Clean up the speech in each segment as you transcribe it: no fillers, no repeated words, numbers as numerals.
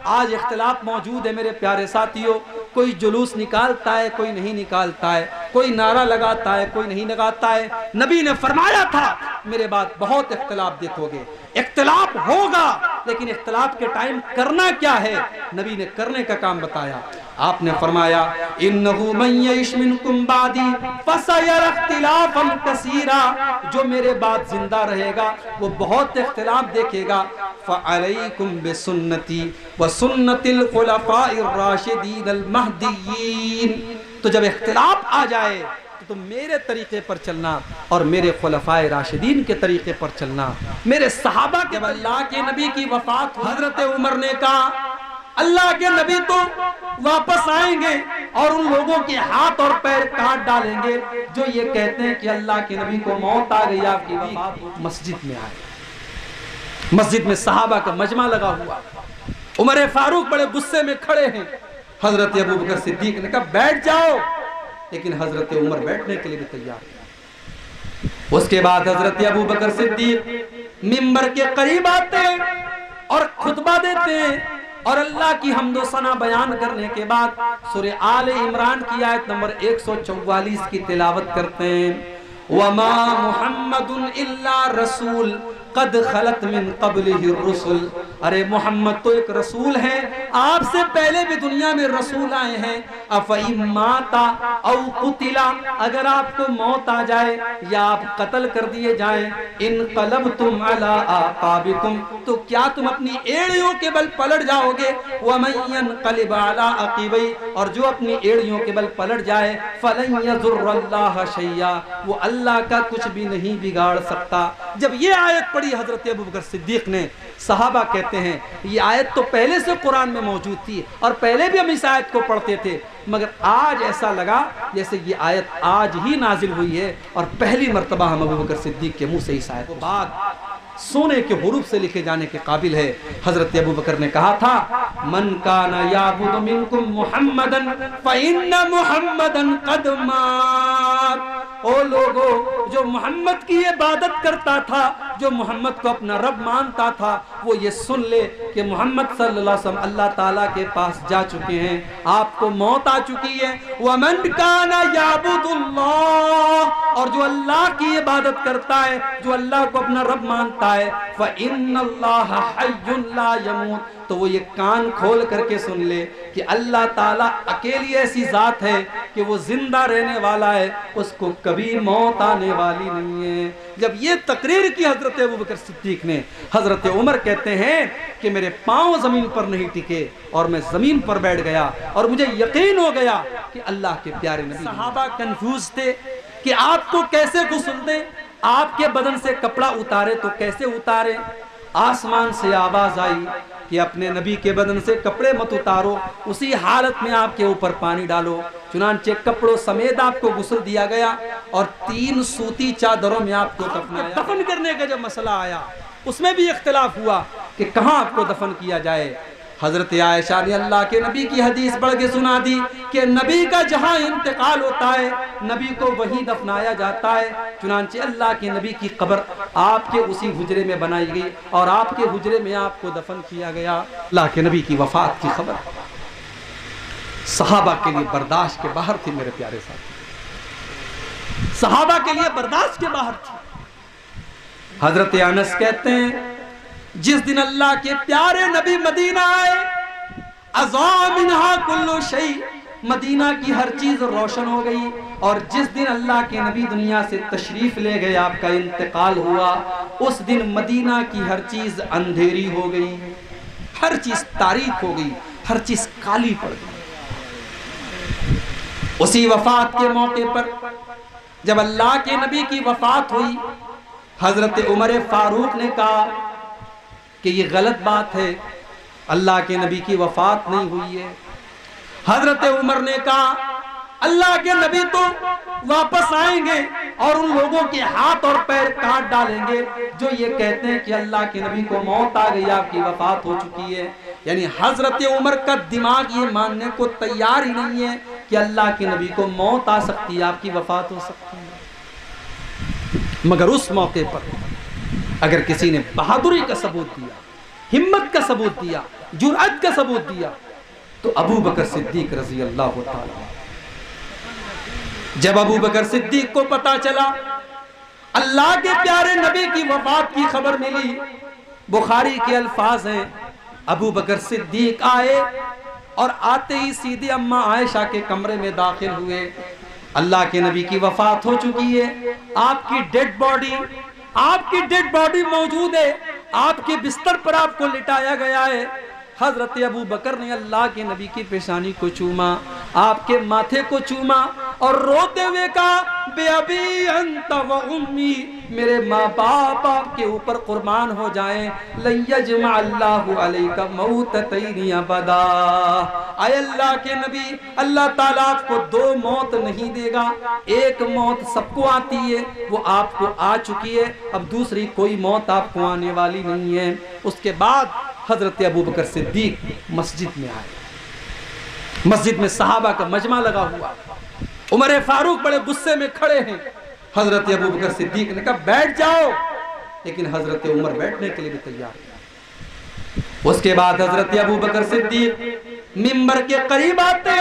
آج اختلاف موجود ہے میرے پیارے ساتھیوں، کوئی جلوس نکالتا ہے کوئی نہیں نکالتا ہے، کوئی نعرہ لگاتا ہے کوئی نہیں لگاتا ہے۔ نبی نے فرمایا تھا میرے بعد بہت اختلاف دیکھو گے، اختلاف ہوگا، لیکن اختلاف کے ٹائم کرنا کیا ہے؟ نبی نے کرنے کا کام بتایا۔ آپ نے فرمایا انہو من یعش منکم بعدی فسیر اختلافا کثیرا، جو میرے بعد زندہ رہے گا وہ بہت اختلاف دیکھے گا۔ فعلیکم بسنتی وسنت الخلفاء الراشدین المہدیین، تو جب اختلاف آ جائے تو تم میرے طریقے پر چلنا اور میرے خلفاء راشدین کے طریقے پر چلنا، میرے صحابہ کے۔ جب اللہ کے نبی کی وفات حضرت عمر نے کہا اللہ کے نبی تو واپس آئیں گے اور ان لوگوں کے ہاتھ اور پیر کاٹ ڈالیں گے جو یہ کہتے ہیں کہ اللہ کے نبی کو موت آ گئی، آپ کی وفات۔ مسجد میں آئے، مسجد میں صحابہ کا مجمع لگا ہوا، عمر فاروق بڑے غصے میں کھڑے ہیں، حضرت ابوبکر صدیق نے کہا بیٹھ جاؤ، لیکن حضرت عمر بیٹھنے کے لیے بھی تیار نہیں۔ اس کے بعد حضرت ابوبکر صدیق منبر کے قریب آتے اور خطبہ دیتے ہیں، اور اللہ کی حمد و ثنا بیان کرنے کے بعد سورہ آل عمران کی آیت نمبر 144 کی تلاوت کرتے ہیں۔ وما محمد الا رسول قد خلت من قبلہ الرسل، ارے محمد تو ایک رسول ہے، آپ سے پہلے بھی دنیا میں رسول آئے ہیں۔ افإن مات او قتل، اگر آپ کو موت آ جائے یا آپ قتل کر دیے جائیں، انقلبتم علی اعقابکم، تو کیا تم اپنی ایڑیوں کے بل پلٹ جاؤ گے؟ ومن ينقلب علی عقبیہ، اور جو اپنی ایڑیوں کے بل پلٹ جائے، فلن یضر اللہ شیئا، وہ اللہ کا کچھ بھی نہیں بگاڑ سکتا۔ جب یہ آیت پڑھی حضرت ابوبکر صدیق نے، صحابہ کہتے ہیں یہ آیت تو پہلے سے قرآن میں موجود تھی اور پہلے بھی ہم اس آیت کو پڑھتے تھے، مگر آج ایسا لگا جیسے یہ آیت آج ہی نازل ہوئی ہے اور پہلی مرتبہ ہم ابوبکر صدیق کے منہ سے اس آیت کو بعد سونے کے حروف سے لکھے جانے کے قابل ہے۔ حضرت ابوبکر نے کہا تھا من کان یعبد منکم محمدا فإن محمدا قد مات، او لوگو جو محمد کی عبادت کرتا تھا، جو محمد کو اپنا رب مانتا تھا، وہ یہ سن لے کہ محمد صلی اللہ علیہ وسلم اللہ تعالیٰ کے پاس جا چکے ہیں، آپ کو موت آ چکی ہے۔ ومن کان یعبد اللہ، اور جو اللہ کی عبادت کرتا ہے، جو اللہ کو اپنا رب مانتا ہے، فإن اللہ حی لا یموت، تو وہ یہ کان کھول کر کے سن لے کہ اللہ تعالیٰ اکیلی ایسی ذات ہے کہ وہ زندہ رہنے والا ہے، اس کو کبھی موت آنے والی نہیں ہے۔ جب یہ تقریر کی حضرت ابوبکر صدیق نے، حضرت عمر کہتے ہیں کہ میرے پاؤں زمین پر نہیں ٹکے اور میں زمین پر بیٹھ گیا اور مجھے یقین ہو گیا کہ اللہ کے پیارے نبی۔ صحابہ کنفیوز تھے کہ آپ کو کیسے غسل دیں، آپ کے بدن سے کپڑا اتارے تو کیسے اتارے؟ آسمان سے آواز آئی کہ اپنے نبی کے بدن سے کپڑے مت اتارو، اسی حالت میں آپ کے اوپر پانی ڈالو۔ چنانچہ کپڑوں سمیت آپ کو غسل دیا گیا اور 3 سوتی چادروں میں آپ کو دفن کرنے کا جب مسئلہ آیا اس میں بھی اختلاف ہوا کہ کہاں آپ کو دفن کیا جائے۔ حضرت عائشہ نے اللہ کے نبی کی حدیث پڑھ کے سنا دی کہ نبی کا جہاں انتقال ہوتا ہے نبی کو وہیں دفنایا جاتا ہے۔ چنانچہ اللہ کے نبی کی قبر آپ کے اسی حجرے میں بنائی گئی اور آپ کے حجرے میں آپ کو دفن کیا گیا۔ اللہ کے نبی کی وفات کی خبر صحابہ کے لیے برداشت کے باہر تھی میرے پیارے ساتھی، صحابہ کے لیے برداشت کے باہر تھی۔ حضرت انس کہتے ہیں جس دن اللہ کے پیارے نبی مدینہ آئے اضاء منہا کل شیء، مدینہ کی ہر چیز روشن ہو گئی، اور جس دن اللہ کے نبی دنیا سے تشریف لے گئے، آپ کا انتقال ہوا، اس دن مدینہ کی ہر چیز اندھیری ہو گئی، ہر چیز تاریک ہو گئی، ہر چیز کالی پڑ گئی۔ اسی وفات کے موقع پر جب اللہ کے نبی کی وفات ہوئی، حضرت عمر فاروق نے کہا کہ یہ غلط بات ہے، اللہ کے نبی کی وفات نہیں ہوئی ہے۔ حضرت عمر نے کہا اللہ کے نبی تو واپس آئیں گے اور ان لوگوں کے ہاتھ اور پیر کاٹ ڈالیں گے جو یہ کہتے ہیں کہ اللہ کے نبی کو موت آ گئی، آپ کی وفات ہو چکی ہے۔ یعنی حضرت عمر کا دماغ یہ ماننے کو تیار ہی نہیں ہے کہ اللہ کے نبی کو موت آ سکتی ہے، آپ کی وفات ہو سکتی ہے۔ مگر اس موقع پر اگر کسی نے بہادری کا ثبوت دیا، ہمت کا ثبوت دیا، جرأت کا ثبوت دیا تو ابو بکر صدیق رضی اللہ تعالی۔ جب ابو بکر صدیق کو پتا چلا، اللہ کے پیارے نبی کی وفات کی خبر ملی، بخاری کے الفاظ ہیں ابو بکر صدیق آئے اور آتے ہی سیدھے اماں عائشہ کے کمرے میں داخل ہوئے۔ اللہ کے نبی کی وفات ہو چکی ہے، آپ کی ڈیڈ باڈی موجود ہے، آپ کے بستر پر آپ کو لٹایا گیا ہے۔ حضرت ابو بکر نے اللہ کے نبی کی پیشانی کو چوما، آپ کے ماتھے کو چوما اور روتے ہوئے کہا بے ابی انت و امی، میرے ماں باپ آپ کے اوپر قربان ہو جائیں، لن یجمع اللہ علیک موتتین ابدا۔ اے اللہ کے نبی، اللہ تعالیٰ آپ کو دو موت نہیں دے گا، ایک موت سب کو آتی ہے، وہ آپ کو آ چکی ہے، اب دوسری کوئی موت آپ کو آنے والی نہیں ہے۔ اس کے بعد حضرت ابو بکر صدیق مسجد میں آئے، مسجد میں صحابہ کا مجمع لگا ہوا، عمر فاروق بڑے غصے میں کھڑے ہیں۔ حضرت ابو بکر صدیق نے کہا بیٹھ جاؤ، لیکن حضرت عمر بیٹھنے کے لیے بھی تیار ہیں۔ اس کے بعد حضرت ابو بکر صدیق منبر کے قریب آتے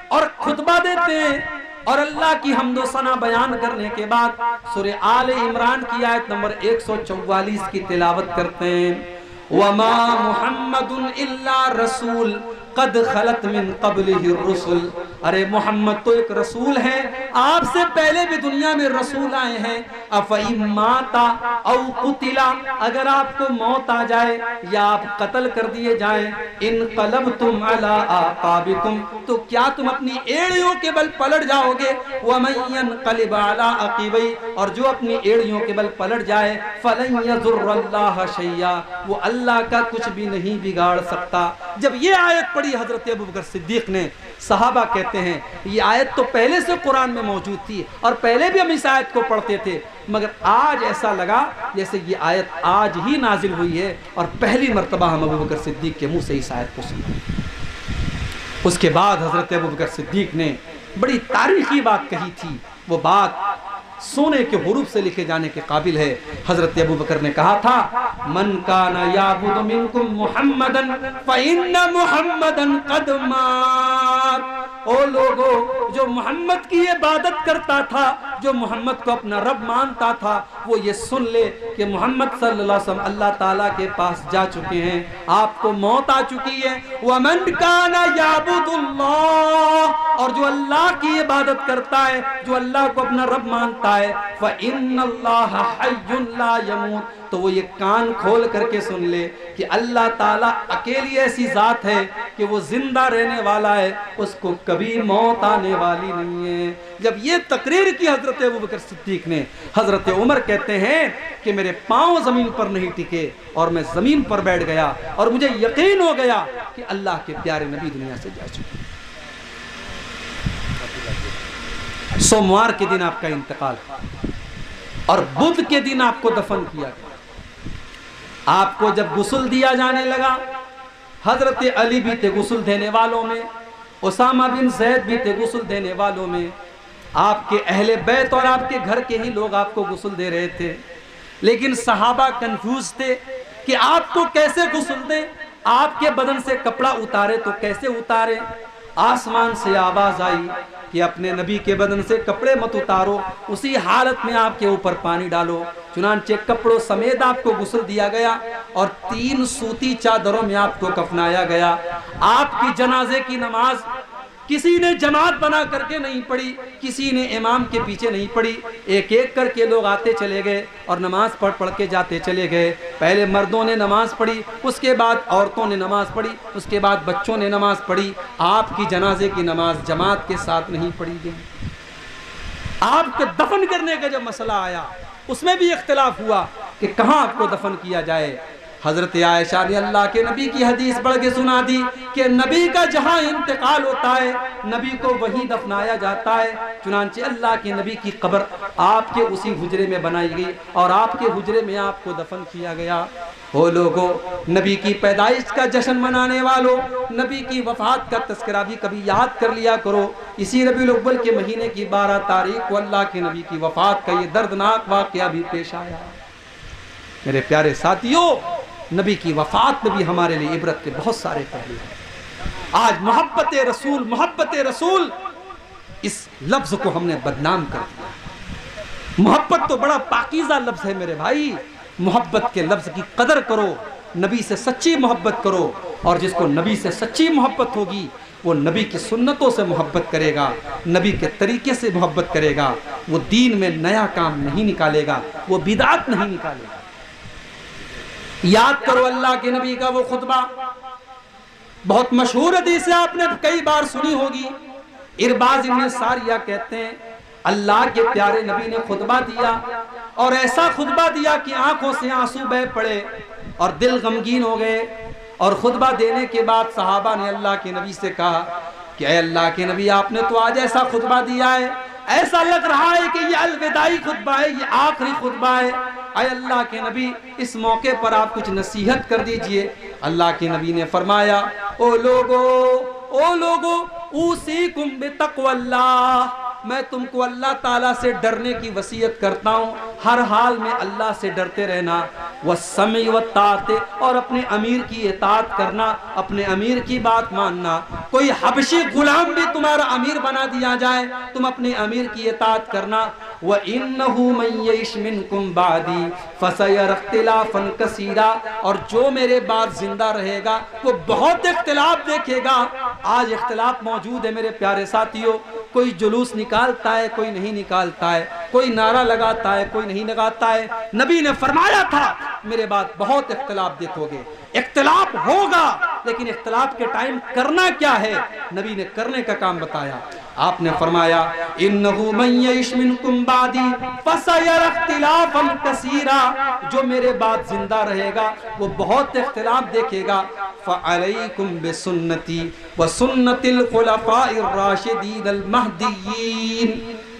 اور خطبہ دیتے ہیں، اور اللہ کی حمد و ثنا بیان کرنے کے بعد سورہ آل عمران کی آیت نمبر 144 کی تلاوت کرتے ہیں۔ وَمَا مُحَمَّدٌ إِلَّا رَسُولٌ قَدْ خَلَتْ مِن قَبْلِهِ الرُّسُلُ، ارے محمد تو ایک رسول ہے، آپ سے پہلے بھی دنیا میں رسول آئے ہیں۔ أَفَإِن مَاتَ أَوْ قُتِلَ، اگر آپ کو موت آ جائے یا آپ قتل کر دیے جائیں، انقلبتم علی اعقابکم، تو کیا تم اپنی ایڑیوں کے بل پلٹ جاؤ گے؟ وَمَن ينقلب علی عقبیہ، اور جو اپنی ایڑیوں کے بل پلٹ جائے، فلن یضر اللہ شیئا، وہ اللہ کا کچھ بھی نہیں بگاڑ سکتا۔ جب یہ آیت پڑھی حضرت ابو بکر صدیق نے، صحابہ کہتے ہیں یہ آیت تو پہلے سے قرآن میں موجود تھی اور پہلے بھی ہم اس آیت کو پڑھتے تھے، مگر آج ایسا لگا جیسے یہ آیت آج ہی نازل ہوئی ہے اور پہلی مرتبہ ہم ابو بکر صدیق کے منہ سے اس آیت کو سنتے ہیں۔ اس کے بعد حضرت ابو بکر صدیق نے بڑی تاریخی بات کہی تھی، وہ بات سونے کے حروف سے لکھے جانے کے قابل ہے۔ حضرت ابو بکر نے کہا تھا من کان یعبد منکم محمدا فإن محمدا قد مات، او لوگو جو محمد کی عبادت کرتا تھا، جو محمد کو اپنا رب مانتا تھا، وہ یہ سن لے کہ محمد صلی اللہ علیہ وسلم اللہ تعالیٰ کے پاس جا چکے ہیں، آپ کو موت آ چکی ہے۔ ومن کان یعبد اللہ، اور جو اللہ کی عبادت کرتا ہے، جو اللہ کو اپنا رب مانتا ہے، فإن اللہ حی لا یموت، تو وہ یہ کان کھول کر کے سن لے کہ اللہ تعالیٰ اکیلی ایسی ذات ہے کہ وہ زندہ رہنے والا ہے، اس کو کبھی موت آنے والی نہیں ہے۔ جب یہ تقریر کی حضرت ابو بکر صدیق نے، حضرت عمر کہتے ہیں کہ میرے پاؤں زمین پر نہیں ٹکے اور میں زمین پر بیٹھ گیا اور مجھے یقین ہو گیا کہ اللہ کے پیارے نبی دنیا سے جا چکے۔ سوموار کے دن آپ کا انتقال اور بدھ کے دن آپ کو دفن کیا گیا۔ آپ کو جب غسل دیا جانے لگا، حضرت علی بھی تھے غسل دینے والوں میں، اسامہ بن زید بھی تھے غسل دینے والوں میں، آپ کے اہل بیت اور آپ کے گھر کے ہی لوگ آپ کو غسل دے رہے تھے، لیکن صحابہ کنفیوز تھے کہ آپ کو کیسے غسل دیں، آپ کے بدن سے کپڑا اتارے تو کیسے اتارے۔ آسمان سے آواز آئی کہ اپنے نبی کے بدن سے کپڑے مت اتارو، اسی حالت میں آپ کے اوپر پانی ڈالو۔ چنانچہ کپڑوں سمیت آپ کو غسل دیا گیا اور 3 سوتی چادروں میں آپ کو کفنایا گیا۔ آپ کی جنازے کی نماز کسی نے جماعت بنا کر کے نہیں پڑھی، کسی نے امام کے پیچھے نہیں پڑھی، ایک ایک کر کے لوگ آتے چلے گئے اور نماز پڑھ کے جاتے چلے گئے۔ پہلے مردوں نے نماز پڑھی، اس کے بعد عورتوں نے نماز پڑھی، اس کے بعد بچوں نے نماز پڑھی۔ آپ کی جنازے کی نماز جماعت کے ساتھ نہیں پڑھی گئی۔ آپ کے دفن کرنے کا جب مسئلہ آیا، اس میں بھی اختلاف ہوا کہ کہاں آپ کو دفن کیا جائے۔ حضرت عائشہ نے اللہ کے نبی کی حدیث پڑھ کے سنا دی کہ نبی کا جہاں انتقال ہوتا ہے نبی کو وہیں دفنایا جاتا ہے۔ چنانچہ اللہ کے نبی کی قبر آپ کے اسی حجرے میں بنائی گئی اور آپ کے حجرے میں آپ کو دفن کیا گیا۔ وہ لوگوں، نبی کی پیدائش کا جشن منانے والوں، نبی کی وفات کا تذکرہ بھی کبھی یاد کر لیا کرو۔ اسی ربیع الاول کے مہینے کی 12 تاریخ کو اللہ کے نبی کی وفات کا یہ دردناک واقعہ بھی پیش آیا۔ میرے پیارے ساتھیوں، نبی کی وفات میں بھی ہمارے لیے عبرت کے بہت سارے پہلو ہیں۔ آج محبت رسول اس لفظ کو ہم نے بدنام کر دیا۔ محبت تو بڑا پاکیزہ لفظ ہے میرے بھائی، محبت کے لفظ کی قدر کرو، نبی سے سچی محبت کرو، اور جس کو نبی سے سچی محبت ہوگی وہ نبی کی سنتوں سے محبت کرے گا، نبی کے طریقے سے محبت کرے گا، وہ دین میں نیا کام نہیں نکالے گا، وہ بدعت نہیں نکالے گا۔ یاد کرو اللہ کے نبی کا وہ خطبہ، بہت مشہور حدیث ہے، آپ نے کئی بار سنی ہوگی۔ ارباز ابن ساریہ کہتے ہیں اللہ کے پیارے نبی نے خطبہ دیا، اور ایسا خطبہ دیا کہ آنکھوں سے آنسو بہہ پڑے اور دل غمگین ہو گئے۔ اور خطبہ دینے کے بعد صحابہ نے اللہ کے نبی سے کہا کہ اے اللہ کے نبی، آپ نے تو آج ایسا خطبہ دیا ہے، ایسا لگ رہا ہے کہ یہ الوداعی خطبہ ہے، یہ آخری خطبہ ہے، اے اللہ کے نبی اس موقع پر آپ کچھ نصیحت کر دیجئے۔ اللہ کے نبی نے فرمایا او لوگو اوصیکم بتقوی اللہ، میں تم کو اللہ تعالیٰ سے ڈرنے کی وصیت کرتا ہوں، ہر حال میں اللہ سے ڈرتے رہنا، والسمع والطاعت، اور اپنے امیر کی اطاعت کرنا، اپنے امیر کی بات ماننا۔ کوئی حبشی غلام بھی تمہارا امیر بنا دیا جائے، تم اپنے امیر کی اطاعت کرنا۔ وَإِنَّهُ مَن يَعِشْ مِنكُم بَعْدِي فَسَيَرَى اخْتِلَافًا كَثِيرًا، اور جو میرے بعد زندہ رہے گا وہ بہت اختلاف دیکھے گا۔ آج اختلاف موجود ہے میرے پیارے ساتھیوں، کوئی جلوس نکالتا ہے، کوئی نہیں نکالتا ہے، کوئی نعرہ لگاتا ہے، کوئی نہیں لگاتا ہے۔ نبی نے فرمایا تھا میرے بعد بہت اختلاف دیکھو گے، اختلاف ہوگا، لیکن اختلاف کے ٹائم کرنا کیا ہے، نبی نے کرنے کا کام بتایا۔ آپ نے فرمایا انہو من یعش منکم بعدی فسیری اختلافا کثیرا، جو میرے بعد زندہ رہے گا وہ بہت اختلاف دیکھے گا۔ فعلیکم بسنتی وسنت الخلفاء الراشدین المہدیین،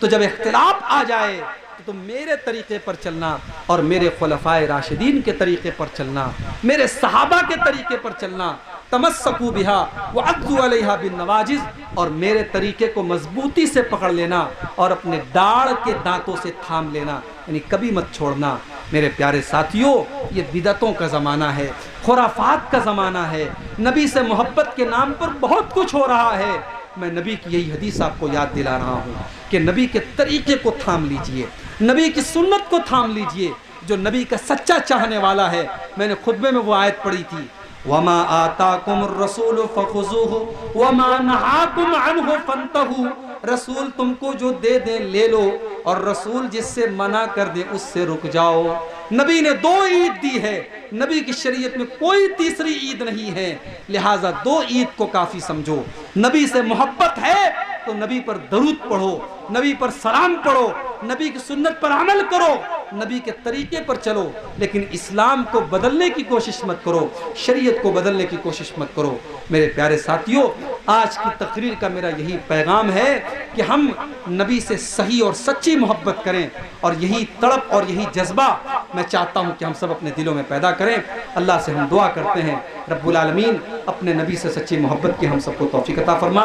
تو جب اختلاف آ جائے تو میرے طریقے پر چلنا اور میرے خلفاء راشدین کے طریقے پر چلنا، میرے صحابہ کے طریقے پر چلنا۔ تمسکوا بہا وعضوا علیہا بالنواجذ، اور میرے طریقے کو مضبوطی سے پکڑ لینا اور اپنے داڑھ کے دانتوں سے تھام لینا، یعنی کبھی مت چھوڑنا۔ میرے پیارے ساتھیوں، یہ بدعتوں کا زمانہ ہے، خرافات کا زمانہ ہے، نبی سے محبت کے نام پر بہت کچھ ہو رہا ہے۔ میں نبی کی یہی حدیث آپ کو یاد دلا رہا ہوں کہ نبی کے طریقے کو تھام لیجئے، نبی کی سنت کو تھام لیجئے۔ جو نبی کا سچا چاہنے والا ہے، میں نے خطبے میں وہ آیت پڑھی تھی، وَمَا آتَاكُمُ الرَّسُولُ فَخُذُوهُ وَمَا نَهَاكُمْ عَنْهُ فَانْتَهُوا، رسول تم کو جو دے دیں لے لو، اور رسول جس سے منع کر دے اس سے رک جاؤ۔ نبی نے 2 عید دی ہے، نبی کی شریعت میں کوئی تیسری عید نہیں ہے، لہٰذا 2 عید کو کافی سمجھو۔ نبی سے محبت ہے تو نبی پر درود پڑھو، نبی پر سلام پڑھو، نبی کی سنت پر عمل کرو، نبی کے طریقے پر چلو، لیکن اسلام کو بدلنے کی کوشش مت کرو، شریعت کو بدلنے کی کوشش مت کرو۔ میرے پیارے ساتھیوں، آج کی تقریر کا میرا یہی پیغام ہے کہ ہم نبی سے صحیح اور سچی محبت کریں، اور یہی تڑپ اور یہی جذبہ میں چاہتا ہوں کہ ہم سب اپنے دلوں میں پیدا کریں۔ اللہ سے ہم دعا کرتے ہیں رب العالمین اپنے نبی سے سچی محبت کی ہم سب کو توفیق عطا فرما۔